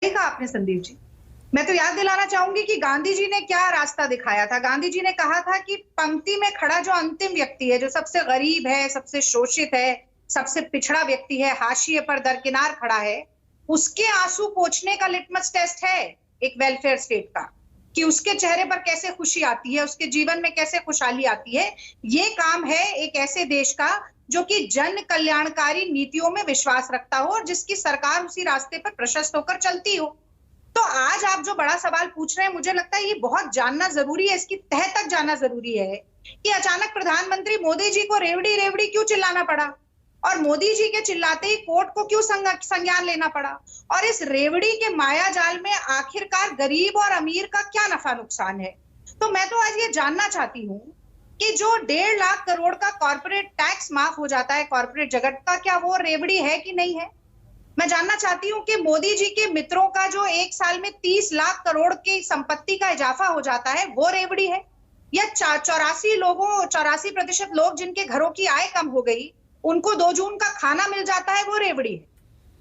कहा आपने संदीप जी। मैं तो याद दिलाना चाहूंगी कि गांधी जी ने क्या रास्ता दिखाया था। गांधी जी ने कहा था कि पंक्ति में खड़ा जो अंतिम व्यक्ति है, जो सबसे गरीब है, सबसे शोषित है, सबसे पिछड़ा व्यक्ति है, हाशिए पर दरकिनार खड़ा है, उसके आंसू पोंछने का लिटमस टेस्ट है एक वेलफेयर स्टेट का, कि उसके चेहरे पर कैसे खुशी आती है, उसके जीवन में कैसे खुशहाली आती है। ये काम है एक ऐसे देश का जो कि जन कल्याणकारी नीतियों में विश्वास रखता हो और जिसकी सरकार उसी रास्ते पर प्रशस्त होकर चलती हो। तो आज आप जो बड़ा सवाल पूछ रहे हैं, मुझे लगता है ये बहुत जानना जरूरी है, इसकी तह तक जाना जरूरी है कि अचानक प्रधानमंत्री मोदी जी को रेवड़ी रेवड़ी क्यों चिल्लाना पड़ा, और मोदी जी के चिल्लाते ही कोर्ट को क्यों संज्ञान लेना पड़ा, और इस रेवड़ी के माया जाल में आखिरकार गरीब और अमीर का क्या नफा नुकसान है। तो मैं तो आज ये जानना चाहती हूँ कि जो 1.5 लाख करोड़ का कॉर्पोरेट टैक्स माफ हो जाता है कॉर्पोरेट जगत का, क्या वो रेवड़ी है कि नहीं है। मैं जानना चाहती हूँ कि मोदी जी के मित्रों का जो एक साल में 30 लाख करोड़ की संपत्ति का इजाफा हो जाता है, वो रेवड़ी है, या 84% लोग जिनके घरों की आय कम हो गई, उनको 2 जून का खाना मिल जाता है, वो रेवड़ी है।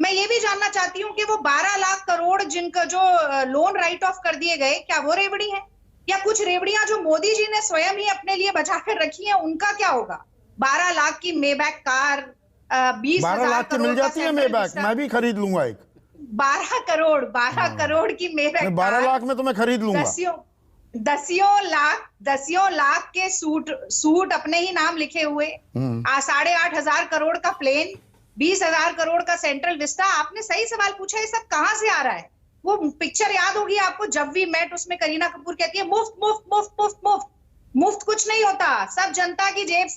मैं ये भी जानना चाहती हूँ कि वो 12 लाख करोड़ जिनका जो लोन राइट ऑफ कर दिए गए, क्या वो रेवड़ी है, या कुछ रेवड़ियां जो मोदी जी ने स्वयं ही अपने लिए बचा कर रखी है, उनका क्या होगा। 12 लाख की मेबैक कार, 12 लाख की मिल जाती है मेबैक, मैं भी खरीद लूंगा एक। 12 करोड़ की मेबैक 12 लाख में तो मैं खरीद लूंगा। दसियों लाख के सूट अपने ही नाम लिखे हुए, 8,500 करोड़ का प्लेन, 20,000 करोड़ का सेंट्रल विस्टा। आपने सही सवाल पूछा, ये सब कहां से आ रहा है। वो पिक्चर याद होगी आपको, जब वी मेट, उसमें करीना कपूर कहती है मुफ्त मुफ्त मुफ्त मुफ्त मुफ्त। मुफ्त कुछ नहीं होता, सब जनता की जेब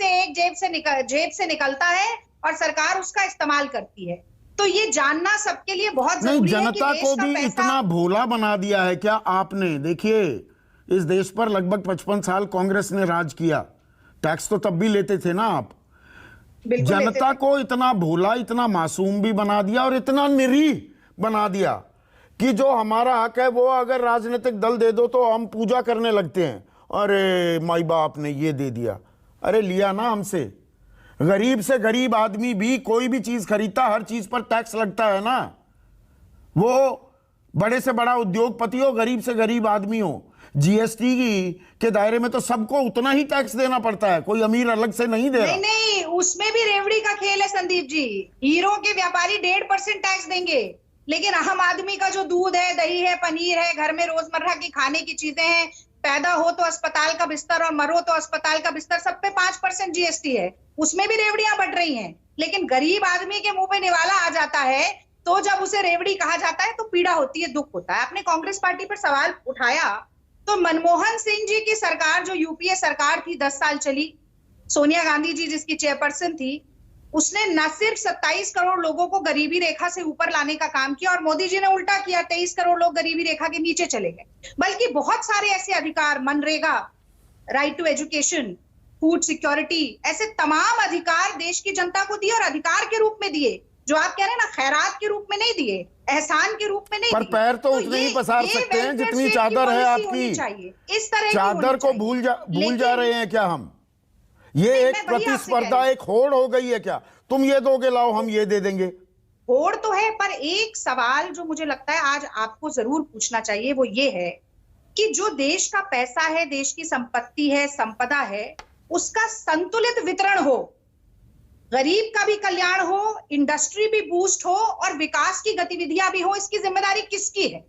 से निकलता है और सरकार उसका इस्तेमाल करती है। तो ये जानना सबके लिए बहुत जरूरी है कि जनता को भी इतना भोला बना दिया है क्या आपने। देखिए, इस देश पर लगभग 55 साल कांग्रेस ने राज किया, टैक्स तो तब भी लेते थे ना आप। जनता को इतना भोला, इतना मासूम भी बना दिया और इतना निरीह बना दिया कि जो हमारा हक है वो अगर राजनीतिक दल दे दो तो हम पूजा करने लगते हैं, अरे माई बाप ने ये दे दिया। अरे लिया ना हमसे। गरीब से गरीब आदमी भी कोई भी चीज खरीदता, हर चीज पर टैक्स लगता है ना। वो बड़े से बड़ा उद्योगपति हो, गरीब से गरीब आदमी हो, जीएसटी के दायरे में तो सबको उतना ही टैक्स देना पड़ता है, कोई अमीर अलग से नहीं दे रहा। नहीं, उसमें भी रेवड़ी का खेल है संदीप जी। हीरो के व्यापारी 1.5% टैक्स देंगे, लेकिन आम आदमी का जो दूध है, दही है, पनीर है, घर में रोजमर्रा की खाने की चीजें हैं, पैदा हो तो अस्पताल का बिस्तर और मरो तो अस्पताल का बिस्तर, सब पे 5% जीएसटी है। उसमें भी रेवड़ियां बढ़ रही हैं, लेकिन गरीब आदमी के मुंह पे निवाला आ जाता है तो जब उसे रेवड़ी कहा जाता है तो पीड़ा होती है, दुख होता है। आपने कांग्रेस पार्टी पर सवाल उठाया, तो मनमोहन सिंह जी की सरकार, जो यूपीए सरकार थी, 10 साल चली, सोनिया गांधी जी जिसकी चेयरपर्सन थी, उसने न सिर्फ 27 करोड़ लोगों को गरीबी रेखा से ऊपर लाने का काम किया, और मोदी जी ने उल्टा किया, 23 करोड़ लोग गरीबी रेखा के नीचे चले गए, बल्कि बहुत सारे ऐसे अधिकार, MNREGA, right to education, food security, ऐसे तमाम अधिकार देश की जनता को दिए, और अधिकार के रूप में दिए, जो आप कह रहे हैं ना, खैरात के रूप में नहीं दिए, एहसान के रूप में नहीं पर दिए। पैर तो उतने ही पसार सकते हैं जितनी चादर है आपकी। इस तरह चादर को भूल जा रहे हैं क्या हम। ये एक प्रतिस्पर्धा, एक होड़ हो गई है क्या। तुम ये दोगे, लाओ हम ये दे देंगे। होड़ तो है, पर एक सवाल जो मुझे लगता है आज आपको जरूर पूछना चाहिए, वो ये है कि जो देश का पैसा है, देश की संपत्ति है, संपदा है, उसका संतुलित वितरण हो, गरीब का भी कल्याण हो, इंडस्ट्री भी बूस्ट हो और विकास की गतिविधियां भी हो, इसकी जिम्मेदारी किसकी है।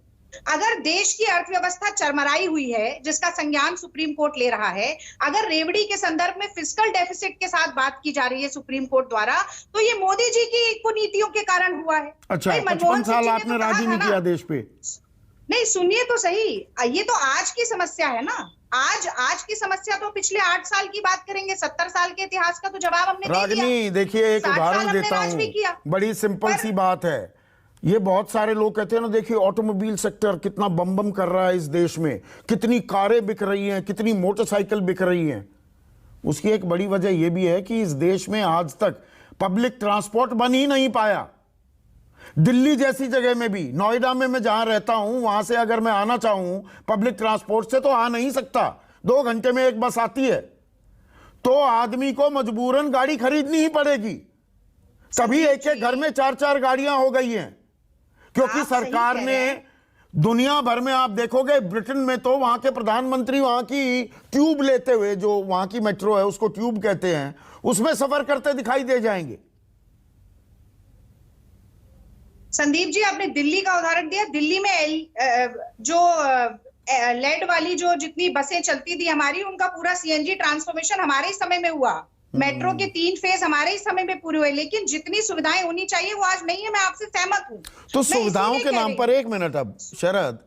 अगर देश की अर्थव्यवस्था चरमराई हुई है, जिसका संज्ञान सुप्रीम कोर्ट ले रहा है, अगर रेवड़ी के संदर्भ में फिस्कल डेफिसिट के साथ बात की जा रही है सुप्रीम कोर्ट द्वारा, तो ये मोदी जी की कुनीतियों के कारण हुआ है। अच्छा, 55 साल आपने राज नहीं किया देश पे। नहीं, सुनिए तो सही, ये तो आज की समस्या है ना। आज की समस्या तो पिछले 8 साल की बात करेंगे, 70 साल के इतिहास का तो जवाब हमने दे दिया। रागिनी देखिए, एक उदाहरण देता हूं, बड़ी सिंपल सी बात है। ये बहुत सारे लोग कहते हैं ना, देखिए ऑटोमोबाइल सेक्टर कितना बम बम कर रहा है इस देश में, कितनी कारें बिक रही हैं, कितनी मोटरसाइकिल बिक रही हैं। उसकी एक बड़ी वजह यह भी है कि इस देश में आज तक पब्लिक ट्रांसपोर्ट बन ही नहीं पाया। दिल्ली जैसी जगह में भी, नोएडा में मैं जहां रहता हूं, वहां से अगर मैं आना चाहूं पब्लिक ट्रांसपोर्ट से तो आ नहीं सकता। 2 घंटे में एक बस आती है, तो आदमी को मजबूरन गाड़ी खरीदनी ही पड़ेगी। तभी एक एक घर में 4-4 गाड़ियां हो गई हैं, क्योंकि सरकार ने दुनिया भर में आप देखोगे, ब्रिटेन में तो वहां के प्रधानमंत्री वहां की ट्यूब लेते हुए, जो वहां की मेट्रो है उसको ट्यूब कहते हैं, उसमें सफर करते दिखाई दे जाएंगे। संदीप जी, आपने दिल्ली का उदाहरण दिया। दिल्ली में जो लेड वाली जो जितनी बसें चलती थी हमारी, उनका पूरा सीएनजी ट्रांसफॉर्मेशन हमारे ही समय में हुआ। मेट्रो के 3 फेज हमारे ही समय में पूरे हुए, लेकिन जितनी सुविधाएं होनी चाहिए वो आज नहीं है। मैं आपसे सहमत हूं। तो सुविधाओं के नाम पर, एक मिनट, अब शरद,